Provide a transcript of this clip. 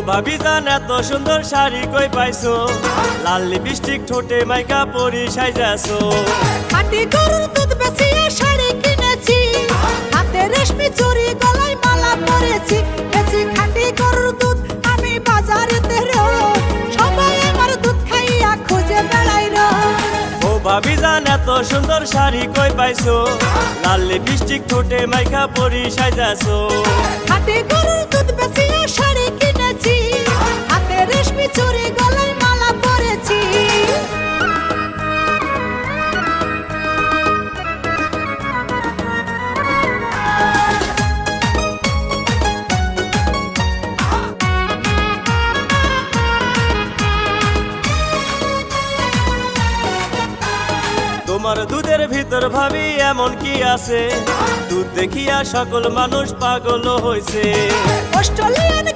ভাবি জান এত সুন্দর শাড়ি কই পাইছো, লাল লিপস্টিক ঠোঁটে মাইকা পরি সাইজাছো। খাঁটি গরুর দুধ বেচিয়ে শাড়ি কিনেছি, হাতে রেশমি চুড়ি গলায় মালা পরেছি। বেশি খাঁটি গরুর দুধ আমি বাজারেতে রোজ, সবাই আমার দুধ খাইয়া খুঁজে বেড়াই রোজ। ও ভাবি জান এত সুন্দর শাড়ি কই পাইছো, লাল লিপস্টিক ঠোঁটে মাইকা পরি সাইজাছো। খাঁটি গরুর দুধ বেচিয়ে শাড়ি কিনেছি, হাতে রেশমি চুড়ি গলায় মালা পরেছি। তোমার দুধের ভিতর ভাবি এমন কি আছে, দুধ দেখিয়া সকল মানুষ পাগল হইছে। অস্ট্রেলিয়ান